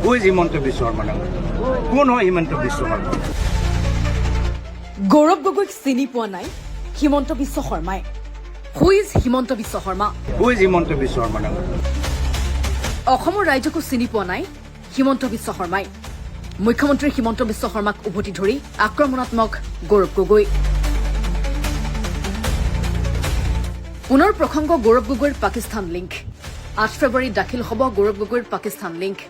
Who is Himanta Biswa Sharma? কোন হয় হিমন্ত বিশ্ব শৰ্মা? গৌৰৱ গগৈক চিনি পোৱা নাই হিমন্ত বিশ্ব শৰ্মাই। Who is Himanta Biswa Sarma? Who is Himanta Biswa Sharma? অসমৰ ৰাইজকো চিনি পোৱা নাই হিমন্ত বিশ্ব শৰ্মাই। মুখ্যমন্ত্ৰী হিমন্ত বিশ্ব শৰ্মাক উভতি ধৰি আক্ৰমণাত্মক গৌৰৱ গগৈ। পুনৰ প্ৰসংগ গৌৰৱ গগৈৰ পাকিস্তান লিংক। 8 ফেব্ৰুৱাৰী দাখিল হ'ব গৌৰৱ গগৈৰ পাকিস্তান লিংক।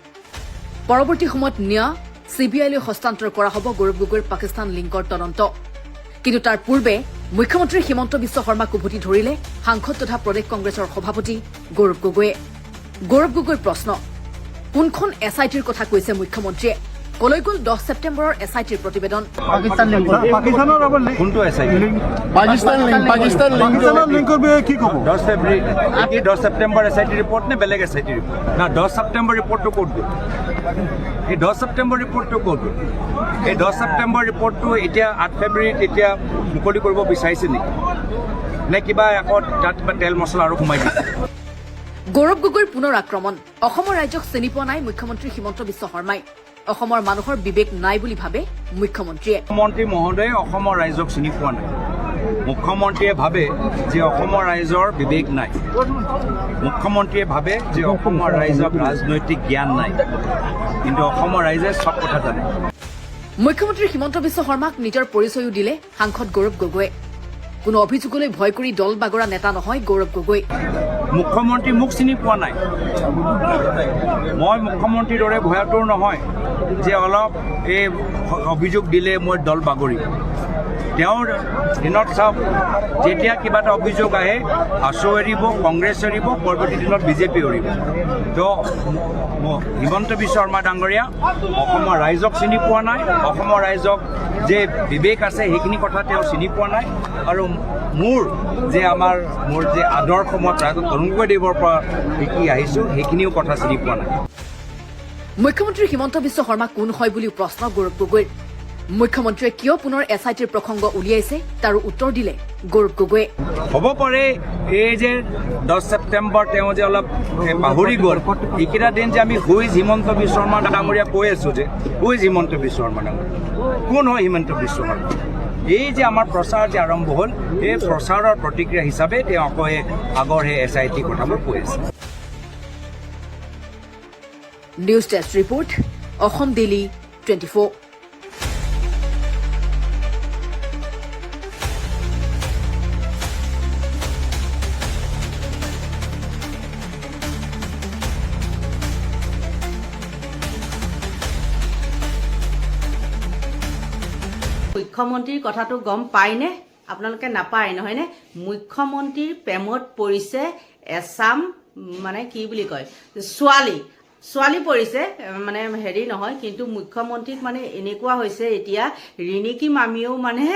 পৰৱৰ্তী সময়ত নিয়া CBI-লৈ হস্তান্তৰ কৰা হ'ব গৌৰৱ গগৈৰ পাকিস্তান লিংকৰ তদন্ত। কিন্তু তাৰ পূৰ্বে মুখ্যমন্ত্ৰী হিমন্ত বিশ্ব শৰ্মাক উভতি ধৰিলে সাংসদ তথা প্ৰদেশ কংগ্ৰেছৰ সভাপতি গৌৰৱ গগৈয়ে। গৌৰৱ গগৈৰ প্ৰশ্ন, কোনখন SITৰ কথা কৈছে মুখ্যমন্ত্ৰীয়ে? কলৈ গ'ল 10 ছেপ্টেম্বৰৰ SITৰ প্ৰতিবেদন? কোনটো SIT? পাকিস্তানৰ লিংকৰ বিষয়ে কি ক'ব? 10 ফেব্ৰুৱাৰী 10 ছেপ্টেম্বৰ SIT ৰিপৰ্ট নে বেলেগ SIT ৰিপৰ্ট? না 10 ছেপ্টেম্বৰ ৰিপৰ্টটো ক'ত গ'ল? এই 10 ছেপ্টেম্বৰ ৰিপৰ্টটো ক'ত গ'ল? এই 10 ছেপ্টেম্বৰ ৰিপৰ্টটো এতিয়া 8 ফেব্ৰুৱাৰীত এতিয়া মুকলি কৰিব বিচাৰিছে নেকি? নে কিবা আকৌ তাত কিবা তেল মছলা আৰু সোমাই দিছে? গৌৰৱ গগৈৰ পুনৰ আক্ৰমণ। অসমৰ ৰাইজক চিনি পোৱা নাই মুখ্যমন্ত্ৰী হিমন্ত বিশ্ব শৰ্মাই। অসমৰ মানুহৰ বিবেক নাই বুলি ভাবে মুখ্যমন্ত্ৰীয়ে। মুখ্যমন্ত্ৰী মহোদয়ে অসমৰ ৰাইজক চিনি পোৱা নাই। মুখ্যমন্ত্ৰীয়ে ভাবে যে অসমৰ ৰাইজৰ বিবেক নাই। মুখ্যমন্ত্ৰীয়ে ভাবে যে অসমৰ ৰাইজক ৰাজনৈতিক জ্ঞান নাই। কিন্তু অসমৰ ৰাইজে চব কথা জানে। মুখ্যমন্ত্ৰী হিমন্ত বিশ্ব শৰ্মাক নিজৰ পৰিচয়ও দিলে সাংসদ গৌৰৱ গগৈয়ে। কোনো অভিযোগলৈ ভয় কৰি দল বাগৰা নেতা নহয় গৌৰৱ গগৈ। মুখ্যমন্ত্ৰী মোক চিনি পোৱা নাই। মই মুখ্যমন্ত্ৰীৰ দৰে ভয়াতুৰ নহয় যে অলপ এই অভিযোগ দিলে মই দল বাগৰিম। তেওঁৰ দিনত চাওক, যেতিয়া কিবা এটা অভিযোগ আহে আছু এৰিব, কংগ্ৰেছ এৰিব, পৰৱৰ্তী দিনত বিজেপি এৰিব। তো হিমন্ত বিশ্ব শৰ্মা ডাঙৰীয়া অসমৰ ৰাইজক চিনি পোৱা নাই। অসমৰ ৰাইজক যে বিবেক আছে সেইখিনি কথা তেওঁ চিনি পোৱা নাই। আৰু মোৰ যে আদৰ্শ মই প্ৰায়তঃ তৰুণ গগৈদেৱৰ পৰা শিকি আহিছোঁ সেইখিনিও কথা চিনি পোৱা নাই। মুখ্যমন্ত্ৰী হিমন্ত বিশ্ব শৰ্মা কোন হয় বুলিও প্ৰশ্ন গৌৰৱ গগৈৰ। মুখ্যমন্ত্ৰীয়ে কিয় পুনৰ SITৰ প্ৰসংগ উলিয়াইছে তাৰো উত্তৰ দিলে গৌৰৱ গগৈয়ে। হ'ব পাৰে এই যে 10 ছেপ্টেম্বৰ তেওঁ যে অলপ পাহৰি গ'ল, এইকেইটা দিন যে আমি হু ইজ হিমন্ত বিশ্ব শৰ্মা ডাঙৰীয়া কৈ আছোঁ যে হু ইজ হিমন্ত বিশ্ব শৰ্মা ডাঙৰীয়া? কোন হয় হিমন্ত বিশ্ব শৰ্মা? এই যে আমাৰ প্ৰচাৰ যে আৰম্ভ হ'ল, এই প্ৰচাৰৰ প্ৰতিক্ৰিয়া হিচাপে তেওঁ আকৌ আগৰ সেই SIT কথাবোৰ কৈ আছে। News desk report, Assam daily 24। মুখ্যমন্ত্ৰীৰ কথাটো গম পায়নে? আপোনালোকে নাপায় নহয়নে? মুখ্যমন্ত্ৰীৰ প্ৰেমত পৰিছে এছাম মানে কি বুলি কয় ছোৱালী পৰিছে, মানে হেৰি নহয়। কিন্তু মুখ্যমন্ত্ৰীক মানে এনেকুৱা হৈছে এতিয়া ৰিণিকী মামীও মানে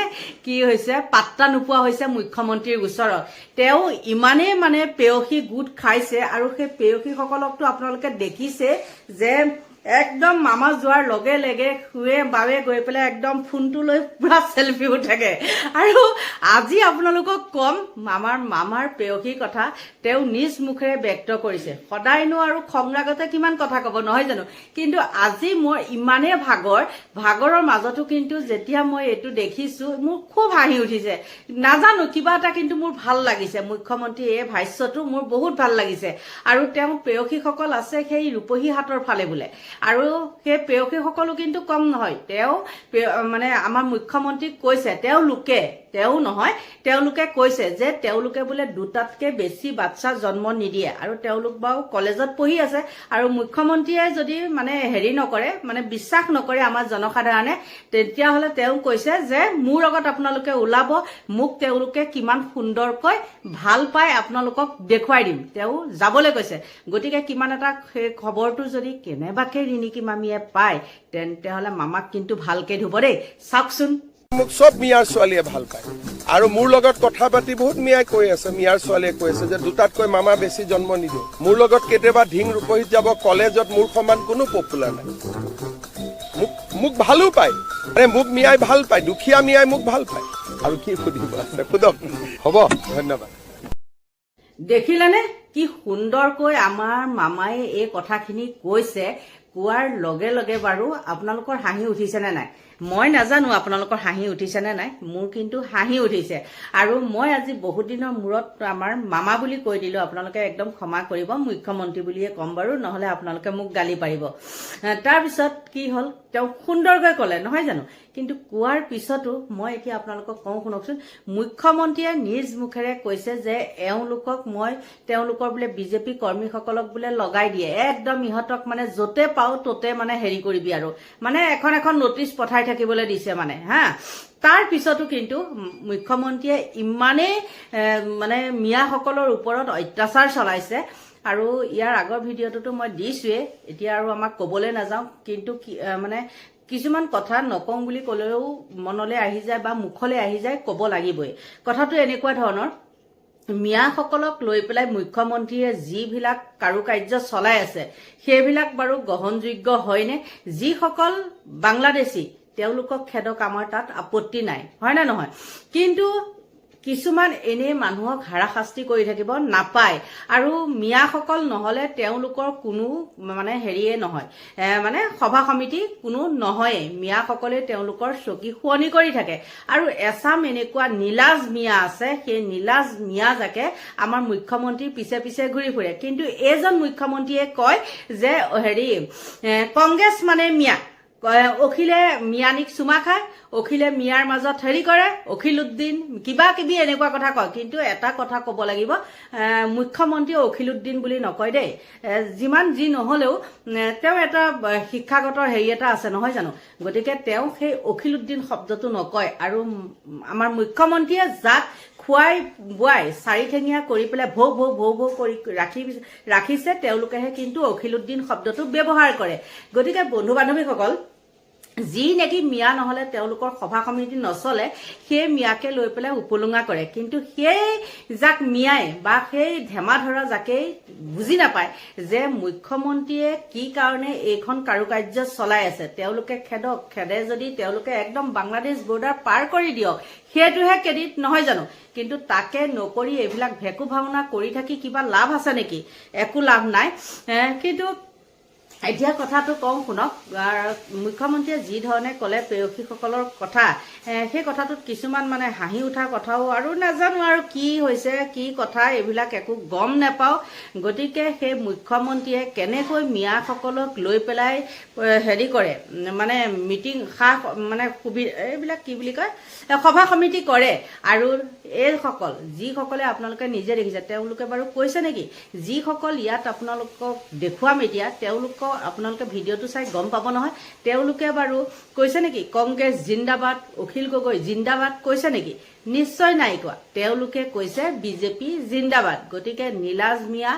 কি হৈছে পাত্তা নোপোৱা হৈছে মুখ্যমন্ত্ৰীৰ ওচৰত। তেওঁ ইমানেই মানে পেয়সী গোট খাইছে আৰু সেই পেয়সীসকলকতো আপোনালোকে দেখিছে যে একদম মামা যোৱাৰ লগে লগে শুৱে বাবে গৈ পেলাই একদম ফোনটো লৈ পুৰা চেলফি উঠাগে। আৰু আজি আপোনালোকক কম মামাৰ পেয়সীৰ কথা তেওঁ নিজ মুখেৰে ব্যক্ত কৰিছে। সদায়নো আৰু খংৰাগতে কিমান কথা ক'ব নহয় জানো? কিন্তু আজি মোৰ ইমানেই ভাগৰৰ মাজতো কিন্তু যেতিয়া মই এইটো দেখিছোঁ মোৰ খুব হাঁহি উঠিছে। নাজানো কিবা এটা কিন্তু মোৰ ভাল লাগিছে। মুখ্যমন্ত্ৰী এই ভাষ্যটো মোৰ বহুত ভাল লাগিছে। আৰু তেওঁ পেয়সীসকল আছে সেই ৰূপহী হাটৰ ফালে বোলে। আৰু সেই পেয়সীসকলো কিন্তু কম নহয়। তেওঁ মানে আমাৰ মুখ্যমন্ত্ৰীক কৈছে, তেওঁলোকে কৈছে যে তেওঁলোকে বোলে 2টাতকৈ বেছি বাচ্চা জন্ম নিদিয়ে। আৰু তেওঁলোক বাৰু কলেজত পঢ়ি আছে। আৰু মুখ্যমন্ত্ৰীয়ে যদি মানে হেৰি নকৰে, মানে বিশ্বাস নকৰে আমাৰ জনসাধাৰণে, তেতিয়াহ'লে তেওঁ কৈছে যে মোৰ লগত আপোনালোকে ওলাব, মোক তেওঁলোকে কিমান সুন্দৰকৈ ভাল পায় আপোনালোকক দেখুৱাই দিম। তেওঁ যাবলৈ কৈছে। গতিকে কিমান এটা সেই খবৰটো যদি কেনেবাকৈ ৰিণিকী মামীয়ে পায় তেন্তেহ'লে মামাক কিন্তু ভালকৈ ধুব দেই। চাওকচোন, মোক চব মিয়াৰ ছোৱালীয়ে ভাল পায়। আৰু মোৰ লগত কথা পাতি বহুত মিয়াই কৈ আছে, মিয়াৰ ছোৱালীয়ে কৈ আছে যে 2টাতকৈ মামা বেছি জন্ম নিদিওঁ। মোৰ লগত কেতিয়াবা ঢিং ৰূপহীত যাব, কলেজত মোৰ সমান কোনো পপুলাৰ নাই। মোক ভালো পায়, মোক মিয়াই ভাল পায়, দুখীয়া মিয়াই মোক ভাল পায়। আৰু কি সুধিব আছে সুধক। হ'ব, ধন্যবাদ। দেখিলেনে কি সুন্দৰকৈ আমাৰ মামাই এই কথাখিনি কৈছে। কোৱাৰ লগে লগে বাৰু আপোনালোকৰ হাঁহি উঠিছেনে নাই মই নাজানো, আপোনালোকৰ হাঁহি উঠিছেনে নাই, মোৰ কিন্তু হাঁহি উঠিছে। আৰু মই আজি বহুত দিনৰ মূৰত আমাৰ মামা বুলি কৈ দিলোঁ, আপোনালোকে একদম ক্ষমা কৰিব, মুখ্যমন্ত্ৰী বুলিয়ে ক'ম বাৰু, নহ'লে আপোনালোকে মোক গালি পাৰিব। তাৰপিছত কি হ'ল, তেওঁ সুন্দৰকৈ ক'লে নহয় জানো, কিন্তু কোৱাৰ পিছতো মই এতিয়া আপোনালোকক কওঁ শুনকচোন, মুখ্যমন্ত্ৰীয়ে নিজ মুখেৰে কৈছে যে তেওঁলোকৰ বোলে বিজেপি কৰ্মীসকলক বোলে লগাই দিয়ে, একদম ইহঁতক মানে য'তে পাওঁ ত'তে মানে হেৰি কৰিবি আৰু মানে এখন নটিচ পঠাই থাকিবলৈ দিছে মানে হা। তাৰ পিছতো কিন্তু মুখ্যমন্ত্ৰীয়ে ইমানেই মানে মিয়াসকলৰ ওপৰত অত্যাচাৰ চলাইছে। আৰু ইয়াৰ আগৰ ভিডিঅ'টোতো মই দিছোঁৱেই, এতিয়া আৰু আমাক ক'বলৈ নাযাওঁ, কিন্তু মানে কিছুমান কথা নকওঁ বুলি ক'লেও মনলৈ আহি যায় বা মুখলৈ আহি যায়, ক'ব লাগিবই। কথাটো এনেকুৱা ধৰণৰ, মিয়াসকলক লৈ পেলাই মুখ্যমন্ত্ৰীয়ে যিবিলাক কাৰুকাৰ্য চলাই আছে সেইবিলাক বাৰু গ্ৰহণযোগ্য হয়নে? যিসকল বাংলাদেশী তেওঁলোকক খেদক, আমাৰ তাত আপত্তি নাই, হয় নে নহয়? কিন্তু কিছুমান এনেই মানুহক হাৰাশাস্তি কৰি থাকিব নাপায়। আৰু মিয়াসকল নহ'লে তেওঁলোকৰ কোনো মানে হেৰিয়ে নহয়, মানে সভা সমিতি কোনো নহয়েই, মিয়াসকলে তেওঁলোকৰ চকী শুৱনি কৰি থাকে। আৰু এচাম এনেকুৱা নীলাজ মিয়া আছে, সেই নীলাজ মিয়া যাকে আমাৰ মুখ্যমন্ত্ৰীৰ পিছে পিছে ঘূৰি ফুৰে। কিন্তু এইজন মুখ্যমন্ত্ৰীয়ে কয় যে কংগ্ৰেছ মানে মিয়া, অখিলে মিয়ানিক চুমা খায়, অখিলে মিয়াৰ মাজত হেৰি কৰে, অখিলুদ্দিন কিবা কিবি এনেকুৱা কথা কয়। কিন্তু এটা কথা ক'ব লাগিব, মুখ্যমন্ত্ৰীয়ে অখিলুদ্দিন বুলি নকয় দেই, যিমান যি নহ'লেও তেওঁ এটা শিক্ষাগত হেৰি এটা আছে নহয় জানো, গতিকে তেওঁ সেই অখিলুদ্দিন শব্দটো নকয়। আৰু আমাৰ মুখ্যমন্ত্ৰীয়ে যাক খুৱাই বোৱাই চাৰিঠেঙীয়া কৰি পেলাই ভৌ ভৌ ভৌ ভৌ কৰি ৰাখিছে, তেওঁলোকেহে কিন্তু অখিলুদ্দিন শব্দটো ব্যৱহাৰ কৰে। গতিকে বন্ধু বান্ধৱীসকল, যি নেকি মিয়া নহ'লে তেওঁলোকৰ সভা সমিতি নচলে, সেই মিয়াকে লৈ পেলাই উপলুঙা কৰে। কিন্তু সেই যাক মিয়াই বা সেই ধেমা ধৰা যাকেই বুজি নাপায় যে মুখ্যমন্ত্ৰীয়ে কি কাৰণে এইখন কাৰুকাৰ্য চলাই আছে, তেওঁলোকে খেদক, খেদে যদি তেওঁলোকে একদম বাংলাদেশ বৰ্ডাৰ পাৰ কৰি দিয়ক, সেইটোহে ক্ৰেডিট নহয় জানো? কিন্তু তাকে নকৰি এইবিলাক ভেকু ভাওনা কৰি থাকি কিবা লাভ আছে নেকি? একো লাভ নাই। কিন্তু এতিয়া কথাটো কওঁ শুনক, মুখ্যমন্ত্ৰীয়ে যি ধৰণে ক'লে প্ৰেয়সীসকলৰ কথা, সেই কথাটোত কিছুমান মানে হাঁহি উঠা কথাও, আৰু নাজানো আৰু কি হৈছে কি কথা, এইবিলাক একো গম নাপাওঁ। গতিকে সেই মুখ্যমন্ত্ৰীয়ে কেনেকৈ মিয়াসকলক লৈ পেলাই হেৰি কৰে, মানে মিটিং মানে এইবিলাক কি বুলি কয়, সভা সমিতি কৰে। আৰু এইসকল যিসকলে আপোনালোকে নিজে দেখিছে, তেওঁলোকে বাৰু কৈছে নেকি? যিসকল ইয়াত আপোনালোকক দেখুৱাম এতিয়া, তেওঁলোকক আপোনালোকে ভিডিঅ'টো চাই গম পাব নহয়, তেওঁলোকে বাৰু কৈছে নেকি কংগ্ৰেছ জিন্দাবাদ, অখিল গগৈ জিন্দাবাদ কৈছে নেকি? নিশ্চয় নাই কোৱা। তেওঁলোকে কৈছে বিজেপি জিন্দাবাদ। গতিকে নীলাজ মিয়া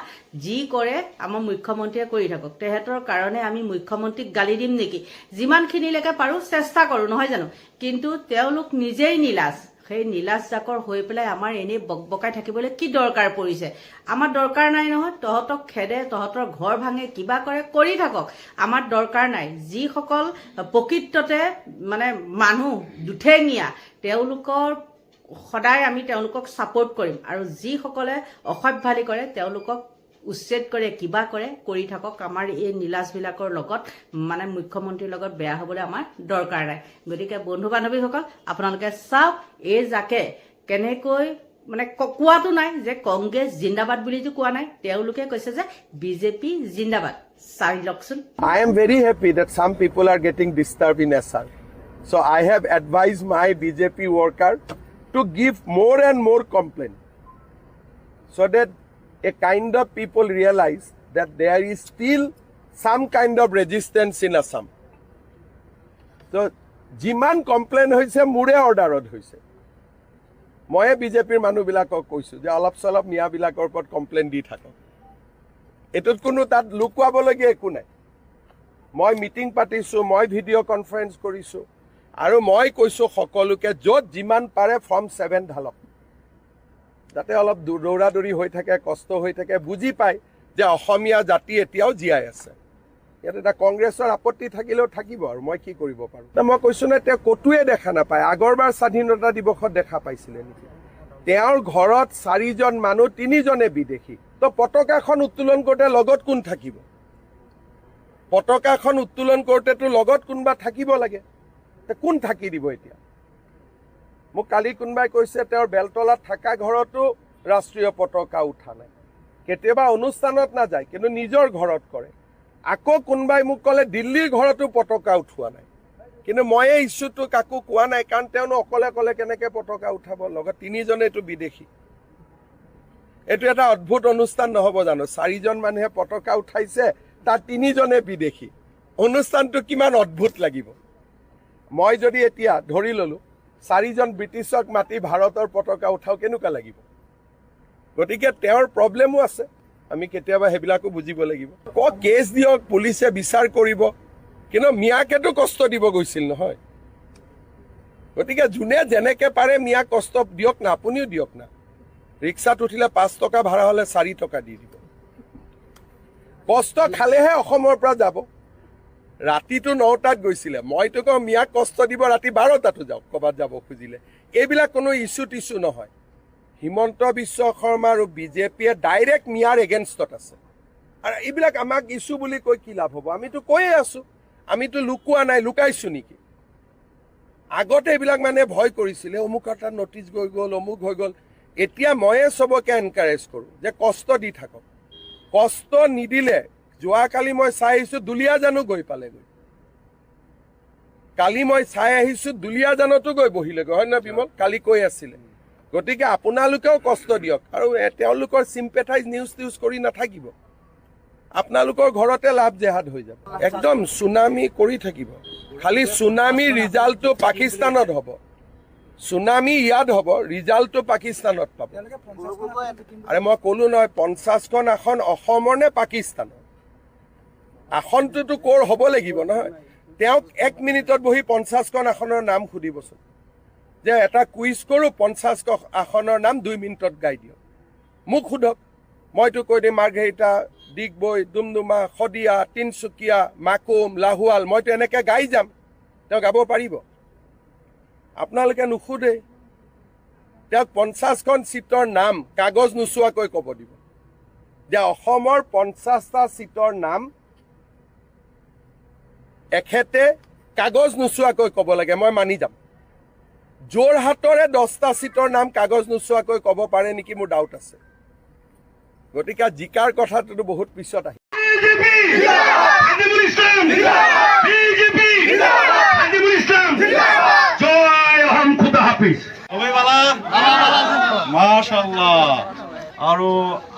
যি কৰে আমাৰ মুখ্যমন্ত্ৰীয়ে কৰি থাকক, তেহেঁতৰ কাৰণে আমি মুখ্যমন্ত্ৰীক গালি দিম নেকি? যিমানখিনিলৈকে পাৰোঁ চেষ্টা কৰোঁ নহয় জানো? কিন্তু তেওঁলোক নিজেই নীলাজ। সেই নীলাজ জাকৰ হৈ পেলাই আমাৰ এনেই বকবকাই থাকিবলৈ কি দৰকাৰ পৰিছে? আমাৰ দৰকাৰ নাই নহয়। তহঁতক খেদে, তহঁতৰ ঘৰ ভাঙে, কিবা কৰে, কৰি থাকক, আমাৰ দৰকাৰ নাই। যিসকল প্ৰকৃততে মানে মানুহ দুঠেঙীয়া, তেওঁলোকৰ সদায় আমি তেওঁলোকক ছাপোৰ্ট কৰিম। আৰু যিসকলে অসভ্যালি কৰে তেওঁলোকক উচ্ছেদ কৰে, কিবা কৰে, কৰি থাকক। আমাৰ এই নীলাজবিলাকৰ লগত মানে মুখ্যমন্ত্ৰীৰ লগত বেয়া হ'বলৈ আমাৰ দৰকাৰ নাই। গতিকে বন্ধু বান্ধৱীসকল, আপোনালোকে চাওক এই যাকে কেনেকৈ মানে কোৱাটো নাই যে কংগ্ৰেছ জিন্দাবাদ বুলিতো কোৱা নাই, তেওঁলোকে কৈছে যে বিজেপি জিন্দাবাদ। চাই লওকচোন। I am very happy that some people are getting disturbed in SR. So I have advised my BJP worker to give more and more complaint so that a kind of people realize that there is still some kind of resistance in Assam. So jiman complaint hoise mure orderot hoise. Moye BJP মানুহবিলাকক কৈছো যে অলপ চলপ মিয়াবিলাকৰ ওপৰত complain দি থাকক। এটোত কোনো তাত লুকুৱাবলগীয়া একো নাই। মই মিটিং পাতিছোঁ, মই ভিডিঅ' কনফাৰেন্স কৰিছোঁ, আৰু মই কৈছোঁ সকলোকে য'ত যিমান পাৰে ফৰ্ম 7 ঢালক, যাতে অলপ দৌৰা দৌৰি হৈ থাকে, কষ্ট হৈ থাকে, বুজি পায় যে অসমীয়া জাতি এতিয়াও জীয়াই আছে। ইয়াত এটা কংগ্ৰেছৰ আপত্তি থাকিলেও থাকিব, আৰু মই কি কৰিব পাৰোঁ? মই কৈছোঁ নে, তেওঁ ক'তোৱে দেখা নাপায়। আগৰবাৰ স্বাধীনতা দিৱসত দেখা পাইছিলে নেকি? তেওঁৰ ঘৰত 4জন মানুহ, 3জনে বিদেশী। তো পতাকাখন উত্তোলন কৰোঁতে লগত কোন থাকিব? পতাকাখন উত্তোলন কৰোঁতেতো লগত কোনোবা থাকিব লাগে, কোন থাকি দিব এতিয়া? মোক কালি কোনোবাই কৈছে তেওঁৰ বেলতলাত থকা ঘৰতো ৰাষ্ট্ৰীয় পতাকা উঠা নাই। কেতিয়াবা অনুষ্ঠানত নাযায়, কিন্তু নিজৰ ঘৰত কৰে। আকৌ কোনোবাই মোক ক'লে দিল্লীৰ ঘৰতো পতাকা উঠোৱা নাই, কিন্তু মই এই ইছ্যুটো কাকো কোৱা নাই, কাৰণ তেওঁনো অকলে অকলে কেনেকৈ পতাকা উঠাব? লগত তিনিজনেতো বিদেশী। এইটো এটা অদ্ভুত অনুষ্ঠান নহ'ব জানো? 4জন মানুহে পতাকা উঠাইছে, তাত 3জনে বিদেশী। অনুষ্ঠানটো কিমান অদ্ভুত লাগিব। মই যদি এতিয়া ধৰি ল'লোঁ 4জন ব্ৰিটিছক মাতি ভাৰতৰ পতাকা উঠাও, কেনেকুৱা লাগিব? গতিকে তেওঁৰ প্ৰব্লেমো আছে, আমি কেতিয়াবা সেইবিলাকো বুজিব লাগিব। কেছ দিয়ক, পুলিচে বিচাৰ কৰিব, কিন্তু মিয়াকেতো কষ্ট দিব গৈছিল নহয়। গতিকে যোনে যেনেকৈ পাৰে মিয়াক কষ্ট দিয়ক না, আপুনিও দিয়ক না। ৰিক্সাত উঠিলে 5 টকা ভাড়া হ'লে 4 টকা দি দিব। কষ্ট খালেহে অসমৰ পৰা যাব। ৰাতিটো 9টাত গৈছিলে, মইতো কওঁ মিয়াক কষ্ট দিব ৰাতি 12টাতো যাওক ক'ৰবাত যাব খুজিলে। এইবিলাক কোনো ইছ্যু টিছ্যু নহয়। হিমন্ত বিশ্ব শৰ্মা আৰু বিজেপিয়ে ডাইৰেক্ট মিয়াৰ এগেইনষ্টত আছে, আৰু এইবিলাক আমাক ইছ্যু বুলি কৈ কি লাভ হ'ব? আমিতো কৈয়ে আছোঁ, আমিতো লুকোৱা নাই। লুকাইছোঁ নেকি? আগতে এইবিলাক মানে ভয় কৰিছিলে, অমুক এটা নটিচ গৈ গ'ল, অমুক হৈ গ'ল। এতিয়া ময়ে চবকে এনকাৰেজ কৰোঁ যে কষ্ট দি থাকক। কষ্ট নিদিলে, যোৱাকালি মই চাই আহিছোঁ দুলীয়াজানো গৈ পালেগৈ। কালি মই চাই আহিছোঁ দুলীয়াজানতো গৈ বহিলেগৈ, হয় নহয় বিমল? কালি কৈ আছিলে। গতিকে আপোনালোকেও কষ্ট দিয়ক, আৰু তেওঁলোকৰ চিম্পেথাইজ নিউজ কৰি নাথাকিব। আপোনালোকৰ ঘৰতে লাভ জেহাদ হৈ যাব। একদম চুনামি কৰি থাকিব। খালি চুনামিৰ ৰিজাল্টটো পাকিস্তানত হ'ব, চুনামি ইয়াত হ'ব, ৰিজাল্টটো পাকিস্তানত পাব। আৰে মই ক'লো নহয়, 50খন আসন অসমৰ নে পাকিস্তানৰ? আসনটোতো ক'ৰ হ'ব লাগিব নহয়। তেওঁক 1 মিনিটত বহি 50খন আসনৰ নাম সুধিবচোন, যে এটা কুইজ কৰোঁ, 50খন আসনৰ নাম 2 মিনিটত গাই দিয়ক। মোক সোধক, মইতো কৈ দিম মাৰ্ঘেৰিটা, ডিগবৈ, ডুমডুমা, শদিয়া, তিনচুকীয়া, মাকুম, লাহোৱাল। মইতো এনেকৈ গাই যাম, তেওঁ গাব পাৰিব? আপোনালোকে নুসুধে। তেওঁক 50খন চিটৰ নাম কাগজ নোচোৱাকৈ ক'ব দিব, যে অসমৰ 50টা চিটৰ নাম এখেতে কাগজ নোচোৱাকৈ ক'ব লাগে, মই মানি যাম। যোৰহাটৰে 10টা চিটৰ নাম কাগজ নোচোৱাকৈ ক'ব পাৰে নেকি, মোৰ ডাউট আছে। গতিকে জিকাৰ কথাটোতো বহুত পিছত আহে। মাশাআল্লাহ। আৰু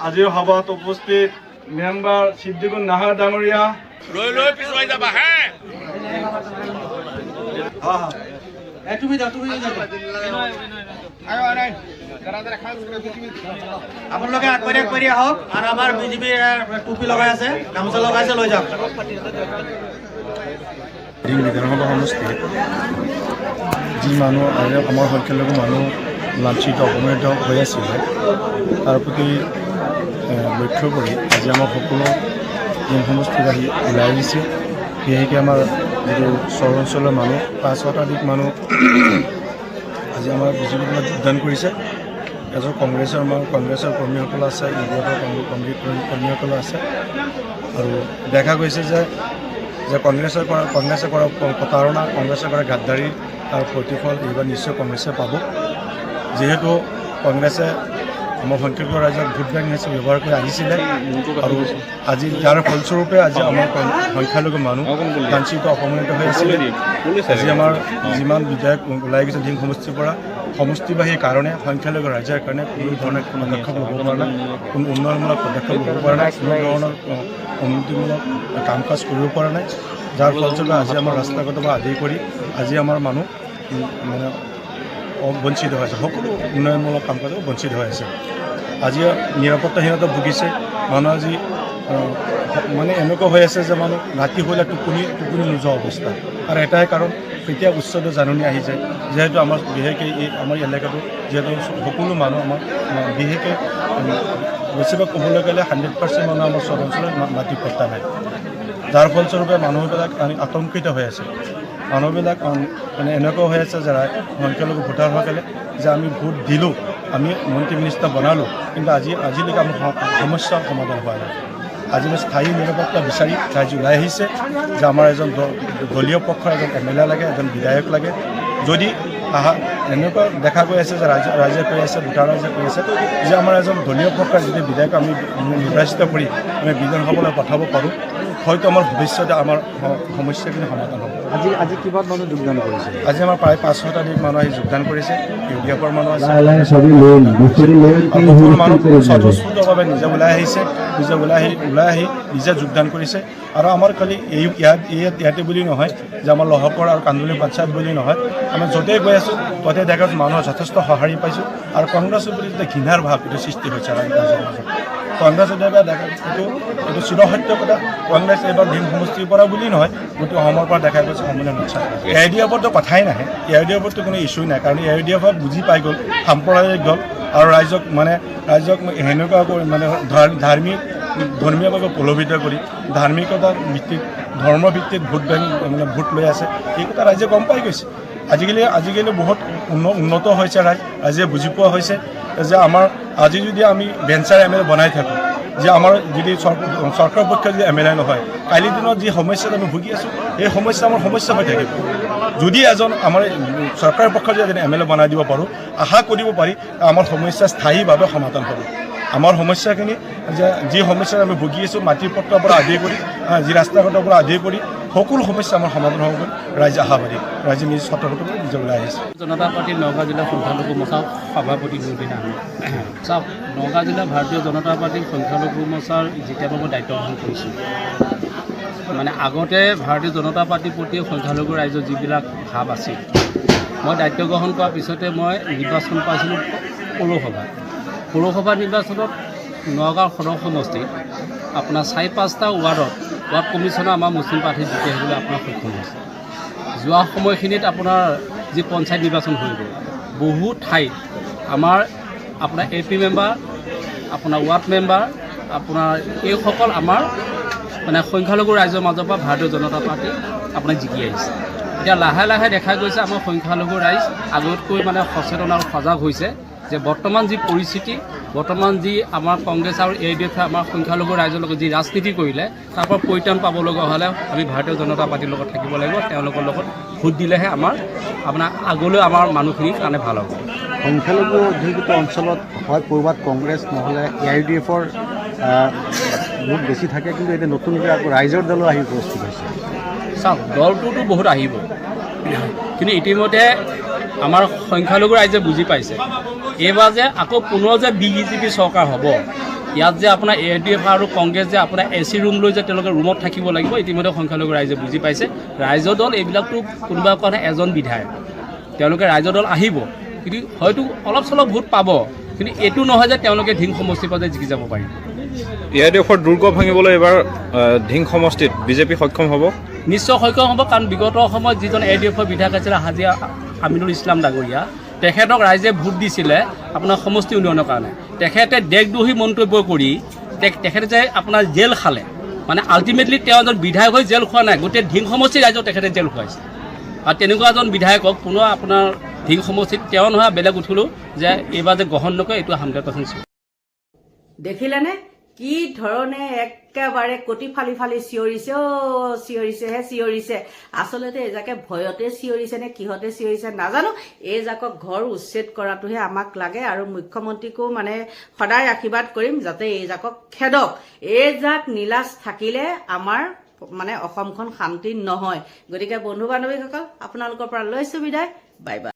আজিৰ সভাত উপস্থিত মেম্বাৰ ছিদ্দিকুৰ নাহাৰ ডাঙৰীয়া, পিছুৱাই যাবা হে। আপোনালোকে আগবাঢ়ি কৰি আহক, আৰু আমাৰ বিজেপিৰ টুপি লগাই আছে, গামোচা লগাইছে, লৈ যাওক। বিধানসভা সমষ্টিত যি মানুহ আমাৰ সংখ্যালঘু মানুহ লাঞ্ছিত অপমানিত হৈ আছিলে, তাৰ প্ৰতি লক্ষ্য কৰি আজি আমাৰ সকলো সমষ্টিবাসী ওলাই আহিছে। বিশেষকৈ আমাৰ যিটো চহৰ অঞ্চলৰ মানুহ 5 শতাধিক মানুহ আজি আমাৰ বিজেপিৰ পৰা যোগদান কৰিছে। এজন কংগ্ৰেছৰ কৰ্মীসকল আছে, ইউডিএফৰ কৰ্মীসকল আছে। আৰু দেখা গৈছে যে কংগ্ৰেছে কৰা প্ৰতাৰণা, কংগ্ৰেছে কৰা গাদ্দাৰী, তাৰ প্ৰতিফল এইবাৰ নিশ্চয় কংগ্ৰেছে পাব। যিহেতু কংগ্ৰেছে আমাৰ সংখ্যালঘু ৰাইজক ভোট বেংক হিচাপে ব্যৱহাৰ কৰি আহিছিলে, আৰু আজি ইয়াৰ ফলস্বৰূপে আজি আমাৰ সংখ্যালঘু মানুহ লাঞ্ছিত অপমানিত হৈ আছিলে। আজি আমাৰ যিমান বিধায়ক ওলাই গৈছে ডিং সমষ্টিৰ পৰা, সমষ্টিবাসীৰ কাৰণে, সংখ্যালঘু ৰাইজৰ কাৰণে কোনো ধৰণৰ পদক্ষেপ ল'ব পৰা নাই, কোনো উন্নয়নমূলক পদক্ষেপ ল'ব পৰা নাই, কোনো ধৰণৰ উন্নতিমূলক কাম কাজ কৰিব পৰা নাই। যাৰ ফলস্বৰূপে আজি আমাৰ ৰাস্তাঘাট পৰা আদি কৰি আজি আমাৰ মানুহ মানে বঞ্চিত হৈ আছে, সকলো উন্নয়নমূলক কাম কাজত বঞ্চিত হৈ আছে। আজি নিৰাপত্তাহীনতা ভুগিছে মানুহ। আজি মানে এনেকুৱা হৈ আছে যে মানুহ ৰাতি হ'লে টোপনি নোযোৱা অৱস্থা। আৰু এটাই কাৰণ, কেতিয়া উচ্চত জাননী আহি যায়। যিহেতু আমাৰ বিশেষকৈ আমাৰ এলেকাটো যিহেতু সকলো মানুহ আমাৰ বিশেষকৈ বেছিভাগ ক'বলৈ গ'লে 100% মানুহ আমাৰ চহৰ অঞ্চলত মাটি পট্টা নাই। যাৰ ফলস্বৰূপে মানুহবিলাক আতংকিত হৈ আছে। মানুহবিলাক মানে এনেকুৱা হৈ আছে যে সংখ্যালঘু ভোটাৰসকলে যে আমি ভোট দিলোঁ, আমি মন্ত্ৰী মিনিষ্টাৰ বনালোঁ, কিন্তু আজিলৈকে আমাৰ সমস্যাৰ সমাধান হোৱা নাই। আজি মই স্থায়ী নিৰাপত্তা বিচাৰি ৰাইজে ওলাই আহিছে যে আমাৰ এজন দলীয় পক্ষৰ এজন MLA লাগে, এজন বিধায়ক লাগে। যদি এনেকুৱা দেখা গৈ আছে যে ৰাইজে কৈ আছে, দুটা ৰাইজে কৈ আছে যে আমাৰ এজন দলীয় পক্ষৰ যদি বিধায়ক আমি নিৰ্বাচিত কৰি আমি বিধানসভালৈ পঠাব পাৰোঁ, হয়তো আমাৰ ভৱিষ্যতে আমাৰ সমস্যাখিনি সমাধান হ'ব। আজি কিমান মানুহ যোগদান কৰিছে? আজি আমাৰ প্ৰায় 5 শতাধিক মানুহ আহি যোগদান কৰিছে। UDFৰ মানুহ আছে আৰু বহুতো মানুহ স্বতঃস্ফূৰ্তভাৱে নিজে ওলাই আহিছে, ওলাই আহি নিজে যোগদান কৰিছে। আৰু আমাৰ খালি ইয়াতে বুলি নহয় যে আমাৰ লহকৰ আৰু কান্দুলি পঞ্চায়ত বুলি নহয়, আমি য'তেই গৈ আছোঁ ত'তে দেখাত মানুহৰ যথেষ্ট সঁহাৰি পাইছোঁ। আৰু কংগ্ৰেছৰ প্ৰতি যেতিয়া ঘৃণাৰ ভাৱ এইটো সৃষ্টি হৈছে ৰাইজৰ মাজত। কংগ্ৰেছে এইটো চিৰসত্য কথা। কংগ্ৰেছ এইবাৰ ভীম সমষ্টিৰ পৰা বুলি নহয়, গোটেই অসমৰ পৰা দেখা গৈছে সমূলে নোচ্ছাই। AIDFৰতো কথাই নাহে, AIDFৰতো কোনো ইছ্যু নাই, কাৰণ AIDFক বুজি পাই গ'ল সাম্প্ৰদায়িক দল আৰু ৰাইজক সেনেকুৱা কৰি ধৰ্মীয়ভাৱে প্ৰলোভিত কৰি ধাৰ্মিকতা ভিত্তিক ধৰ্মভিত্তিক ভোট লৈ আছে। এই কথা ৰাইজে গম পাই গৈছে। আজিকালি বহুত উন্নত হৈছে, ৰাইজে বুজি পোৱা হৈছে যে আমাৰ আজি যদি আমি বেঞ্চাৰ MLA বনাই থাকোঁ, যে আমাৰ যদি চৰকাৰৰ পক্ষে যদি MLA নহয়, কালিৰ দিনত যি সমস্যাত আমি ভুগি আছোঁ এই সমস্যা আমাৰ সমস্যা হৈ থাকিব। যদি এজন আমাৰ চৰকাৰৰ পক্ষত যদি MLA বনাই দিব পাৰোঁ, আশা কৰিব পাৰি আমাৰ সমস্যা স্থায়ীভাৱে সমাধান হ'ব। আমাৰ সমস্যাখিনি যে যি সমস্যাত আমি ভুগি আছোঁ, মাটিৰ পট্টাৰ পৰা আদি কৰি যি ৰাস্তা ঘাটৰ পৰা আদি কৰি সকলো সমস্যা আমাৰ সমাধান হ'ব বুলি ৰাইজে আশাবাদী। ৰাইজে নিজ সতৰ্কতা নিজে ওলাই আহিছে। জনতা পাৰ্টীৰ নগাঁও জিলা সংখ্যালঘু মৰ্চাৰ সভাপতি নুৰুদ্দিন আহমেদ। চাওক, নগাঁও জিলা ভাৰতীয় জনতা পাৰ্টীৰ সংখ্যালঘু মৰ্চাৰ যেতিয়া মই দায়িত্ব গ্ৰহণ কৰিছোঁ, মানে আগতে ভাৰতীয় জনতা পাৰ্টীৰ প্ৰতি সংখ্যালঘু ৰাইজৰ যিবিলাক ভাৱ আছিল, মই দায়িত্ব গ্ৰহণ কৰাৰ পিছতে মই নিৰ্বাচন পাইছিলোঁ পৌৰসভা নিৰ্বাচনত নগাঁও সদৰ সমষ্টিত আপোনাৰ 4-5টা ৱাৰ্ড কমিশ্যনাৰ আমাৰ মুছলিম প্ৰাৰ্থী জিকি আহিবলৈ আপোনাৰ সক্ষম হৈছে। যোৱা সময়খিনিত আপোনাৰ যি পঞ্চায়ত নিৰ্বাচন হৈ গ'ল, বহু ঠাইত আপোনাৰ AP মেম্বাৰ, আপোনাৰ ৱাৰ্ড মেম্বাৰ, আপোনাৰ এইসকল আমাৰ মানে সংখ্যালঘু ৰাইজৰ মাজৰ পৰা ভাৰতীয় জনতা পাৰ্টী আপোনাৰ জিকি আহিছে। এতিয়া লাহে লাহে দেখা গৈছে আমাৰ সংখ্যালঘু ৰাইজ আগতকৈ মানে সচেতন আৰু সজাগ হৈছে যে বৰ্তমান যি পৰিস্থিতি, বৰ্তমান যি আমাৰ কংগ্ৰেছ আৰু AIDF আমাৰ সংখ্যালঘু ৰাইজৰ লগত যি ৰাজনীতি কৰিলে, তাৰ পৰা পৰিত্ৰাণ পাব লগা হ'লে আমি ভাৰতীয় জনতা পাৰ্টীৰ লগত থাকিব লাগিব। তেওঁলোকৰ লগত ভোট দিলেহে আপোনাৰ আগলৈ আমাৰ মানুহখিনিৰ কাৰণে ভাল হ'ব। সংখ্যালঘু অধিকৃত অঞ্চলত হয় ক'ৰবাত কংগ্ৰেছ নহ'লে AIDFৰ ভোট বেছি থাকে, কিন্তু এতিয়া নতুনকৈ আকৌ ৰাইজৰ দলো আহি উপস্থিত হৈছে। চাওক, দলটোতো বহুত আহিব, কিন্তু ইতিমধ্যে আমাৰ সংখ্যালঘু ৰাইজে বুজি পাইছে এইবাৰ যে আকৌ পুনৰ যে BJP চৰকাৰ হ'ব, ইয়াত যে আপোনাৰ AIDF আৰু কংগ্ৰেছ যে আপোনাৰ AC ৰুম লৈ যে তেওঁলোকে ৰুমত থাকিব লাগিব, ইতিমধ্যে সংখ্যালঘু ৰাইজে বুজি পাইছে। ৰাইজৰ দল এইবিলাকতো কোনোবা কাৰণে এজন বিধায়ক, তেওঁলোকে ৰাইজৰ দল আহিব, কিন্তু হয়তো অলপ চলপ ভোট পাব, কিন্তু এইটো নহয় যে তেওঁলোকে ধিং সমষ্টিৰ পৰা যে জিকি যাব পাৰিব। AIDFৰ দুৰ্গ ভাঙিবলৈ এইবাৰ ধিং সমষ্টিত BJP সক্ষম হ'ব? নিশ্চয় সক্ষম হ'ব, কাৰণ বিগত সময়ত যিজন AIDFৰ বিধায়ক আছিলে হাজী আমিনুল ইছলাম ডাঙৰীয়া, তেখেতক ৰাইজে ভোট দিছিলে আপোনাৰ সমষ্টি উন্নয়নৰ কাৰণে। তেখেতে দেশদ্ৰোহী মন্তব্য কৰি তেখেতে যে আপোনাৰ জেল খালে, মানে আল্টিমেটলি তেওঁ এজন বিধায়ক হৈ জেল খোৱা নাই, গোটেই ধিং সমষ্টিৰ ৰাইজক তেখেতে জেল খুৱাইছে। আৰু তেনেকুৱা এজন বিধায়কক পুনৰ আপোনাৰ ধিং সমষ্টিত তেওঁ নহয় বেলেগ উঠিলেও যে এইবাৰ যে গ্ৰহণ নকৰে, এইটো 100% দেখিলেনে কি ধৰণে একেবাৰে কটি ফালি ফালি চিঞৰিছে, চিঞৰিছে। আচলতে এইজাকে ভয়তে চিঞৰিছে নে কিহতে চিঞৰিছে নাজানো। এইজাকক ঘৰ উচ্ছেদ কৰাটোহে আমাক লাগে, আৰু মুখ্যমন্ত্ৰীকো মানে সদায় আশীৰ্বাদ কৰিম যাতে এইজাকক খেদক। এইজাক নিলাজ থাকিলে আমাৰ মানে অসমখন শান্তি নহয়। গতিকে বন্ধু বান্ধৱীসকল, আপোনালোকৰ পৰা লৈছো বিদায়, বাই বাই।